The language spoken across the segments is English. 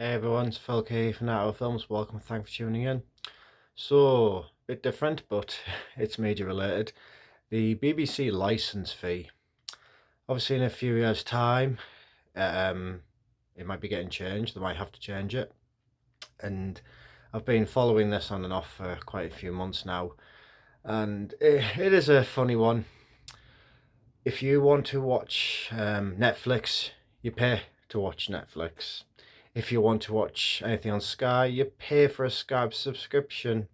Hey everyone, it's Phil Key from Nato Films. Welcome and thanks for tuning in. So, a bit different, but it's media related. The BBC licence fee. Obviously, in a few years' time, um, it might be getting changed. They might have to change it. And I've been following this on and off for quite a few months now. And it is a funny one. If you want to watch Netflix, you pay to watch Netflix. If you want to watch anything on Sky, you pay for a Sky subscription.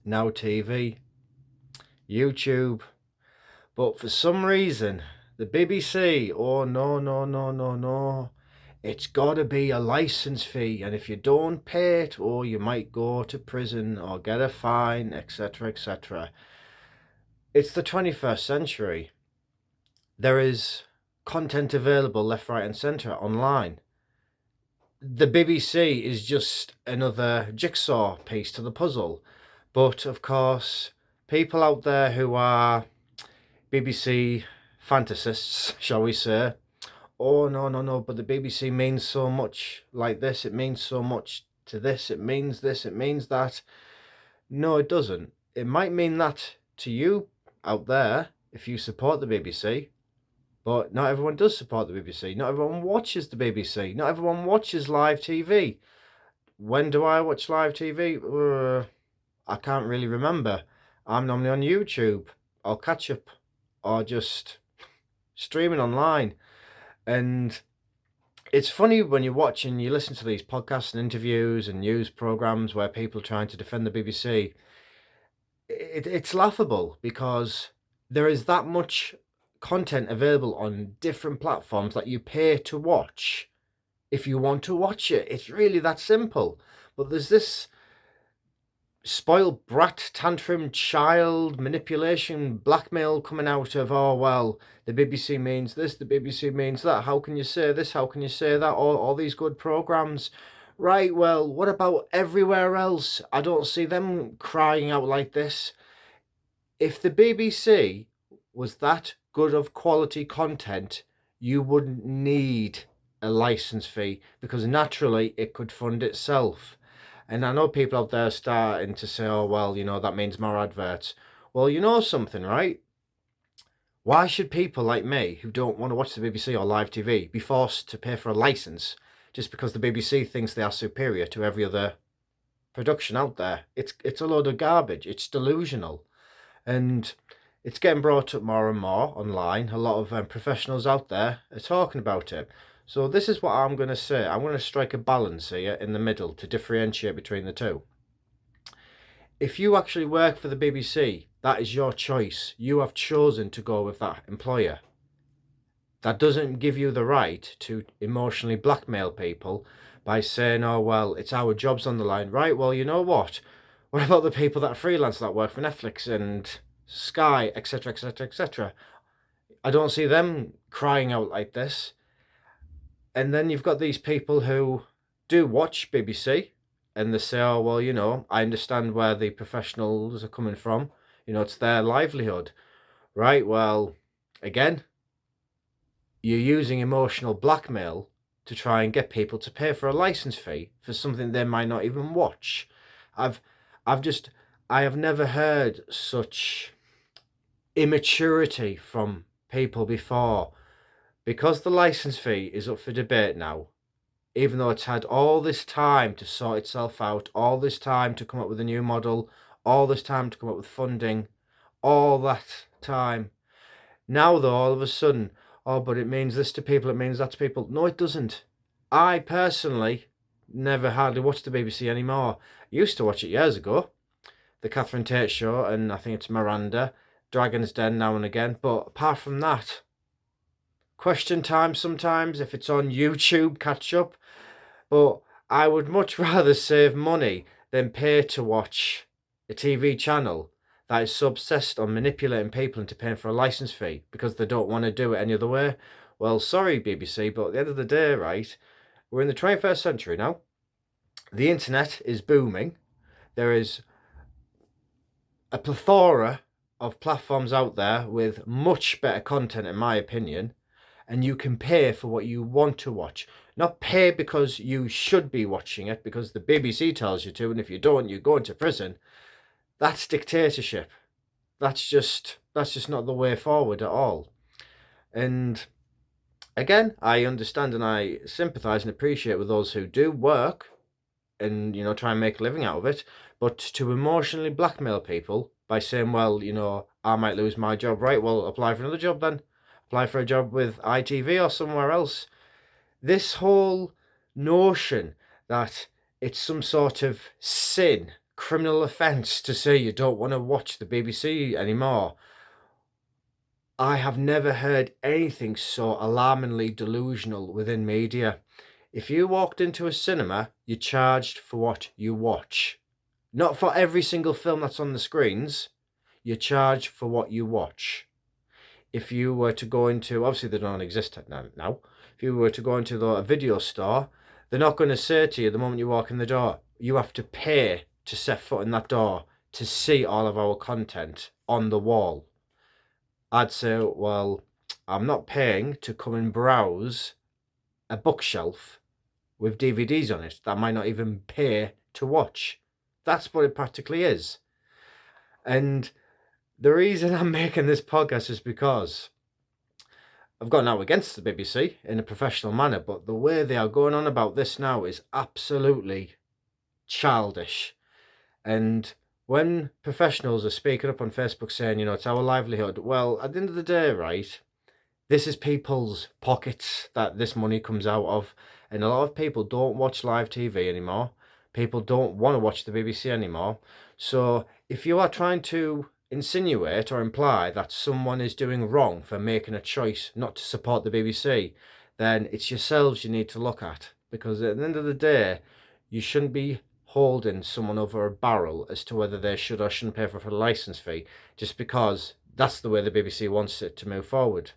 Now TV, YouTube. But for some reason, the BBC, oh no, no, no, no, no. It's got to be a license fee. And if you don't pay it, oh, you might go to prison or get a fine, etc., etc. It's the 21st century. There is content available left, right, and centre online. The BBC is just another jigsaw piece to the puzzle. But of course, people out there who are BBC fantasists, shall we say, oh no, no, no, but the BBC means so much like this, it means so much to this, it means this, it means that. No, it doesn't. It might mean that to you out there if you support the BBC. But not everyone does support the BBC. Not everyone watches the BBC. Not everyone watches live TV. When do I watch live TV? I can't really remember. I'm normally on YouTube. I'll catch up or just streaming online. And it's funny when you watch and you listen to these podcasts and interviews and news programs where people are trying to defend the BBC. It's laughable because there is that much content available on different platforms that you pay to watch if you want to watch it. It's really that simple. But there's this spoiled brat, tantrum, child, manipulation, blackmail coming out of, oh, well, the BBC means this, the BBC means that. How can you say this? How can you say that? All these good programmes. Right, well, what about everywhere else? I don't see them crying out like this. If the BBC was that good of quality content, you wouldn't need a license fee because naturally it could fund itself. And I know people out there are starting to say, oh, well, that means more adverts. Well, you know something, right? Why should people like me who don't want to watch the BBC or live TV be forced to pay for a license just because the BBC thinks they are superior to every other production out there? It's a load of garbage. It's delusional. And it's getting brought up more and more online. A lot of professionals out there are talking about it. So this is what I'm going to say. I'm going to strike a balance here in the middle to differentiate between the two. If you actually work for the BBC, that is your choice. You have chosen to go with that employer. That doesn't give you the right to emotionally blackmail people by saying, oh, well, it's our jobs on the line. Right, well, you know what? What about the people that are freelance that work for Netflix and Sky, etc., etc., etc.? I don't see them crying out like this. And then you've got these people who do watch BBC and they say, oh, well, I understand where the professionals are coming from. It's their livelihood. Right, well, again, you're using emotional blackmail to try and get people to pay for a license fee for something they might not even watch. I have never heard such immaturity from people before. Because the license fee is up for debate now, even though it's had all this time to sort itself out, all this time to come up with a new model, all this time to come up with funding, all that time. Now, though, all of a sudden, oh, but it means this to people, it means that to people. No, it doesn't. I personally never hardly watch the BBC anymore. I used to watch it years ago, the Catherine Tate show, and I think it's Miranda, Dragon's Den now and again. But apart from that, Question Time sometimes, if it's on YouTube, catch up. But I would much rather save money than pay to watch a TV channel that is so obsessed on manipulating people into paying for a license fee because they don't want to do it any other way. Well, sorry, BBC, but at the end of the day, right, we're in the 21st century now. The internet is booming. There is a plethora of platforms out there with much better content, in my opinion, and you can pay for what you want to watch. Not pay because you should be watching it, because the BBC tells you to, and if you don't, you go into prison. That's dictatorship. That's just not the way forward at all. And again, I understand and I sympathise and appreciate with those who do work and, try and make a living out of it. But to emotionally blackmail people by saying, well, I might lose my job, right? Well, apply for another job then. Apply for a job with ITV or somewhere else. This whole notion that it's some sort of sin, criminal offence to say you don't want to watch the BBC anymore. I have never heard anything so alarmingly delusional within media. If you walked into a cinema, you're charged for what you watch. Not for every single film that's on the screens. You're charged for what you watch. If you were to go into, obviously they don't exist now. If you were to go into a video store, they're not going to say to you the moment you walk in the door, you have to pay to set foot in that door to see all of our content on the wall. I'd say, well, I'm not paying to come and browse a bookshelf with DVDs on it that I might not even pay to watch. That's what it practically is. And the reason I'm making this podcast is because I've gone out against the BBC in a professional manner, but the way they are going on about this now is absolutely childish. And when professionals are speaking up on Facebook saying, it's our livelihood, well, at the end of the day, right, this is people's pockets that this money comes out of. And a lot of people don't watch live TV anymore. People don't want to watch the BBC anymore. So if you are trying to insinuate or imply that someone is doing wrong for making a choice not to support the BBC, then it's yourselves you need to look at. Because at the end of the day, you shouldn't be holding someone over a barrel as to whether they should or shouldn't pay for a licence fee, just because that's the way the BBC wants it to move forward.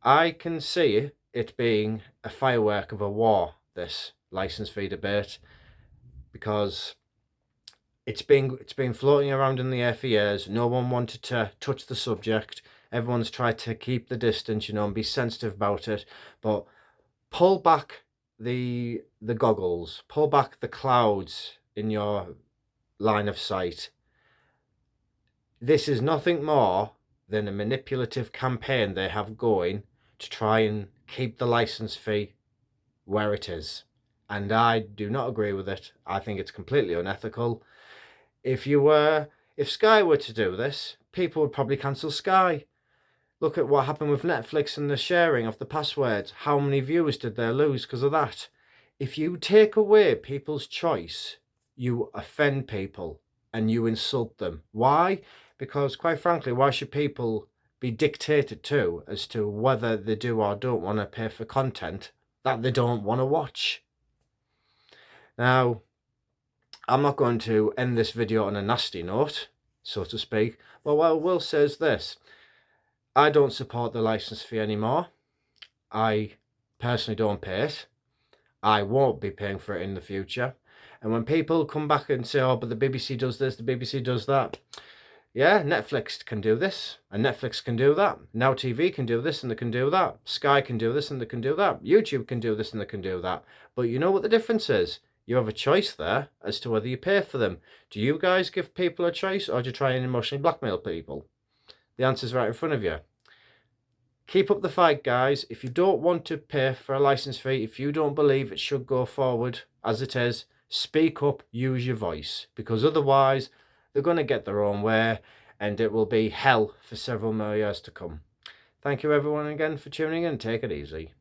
I can see it being a firework of a war, this licence fee debate, because it's been floating around in the air for years. No one wanted to touch the subject. Everyone's tried to keep the distance, and be sensitive about it. But pull back the goggles, pull back the clouds in your line of sight. This is nothing more than a manipulative campaign they have going to try and keep the license fee where it is. And I do not agree with it. I think it's completely unethical. If Sky were to do this, people would probably cancel Sky. Look at what happened with Netflix and the sharing of the passwords. How many viewers did they lose because of that? If you take away people's choice, you offend people and you insult them. Why? Because quite frankly, why should people be dictated to as to whether they do or don't want to pay for content that they don't want to watch? Now, I'm not going to end this video on a nasty note, so to speak, but what I will say is this. I don't support the licence fee anymore. I personally don't pay it. I won't be paying for it in the future. And when people come back and say, oh, but the BBC does this, the BBC does that. Yeah, Netflix can do this, and Netflix can do that. Now TV can do this, and they can do that. Sky can do this, and they can do that. YouTube can do this, and they can do that. But you know what the difference is? You have a choice there as to whether you pay for them. Do you guys give people a choice, or do you try and emotionally blackmail people? The answer's right in front of you. Keep up the fight, guys. If you don't want to pay for a licence fee, if you don't believe it should go forward as it is, speak up, use your voice. Because otherwise, they're going to get their own way, and it will be hell for several more years to come. Thank you everyone again for tuning in. Take it easy.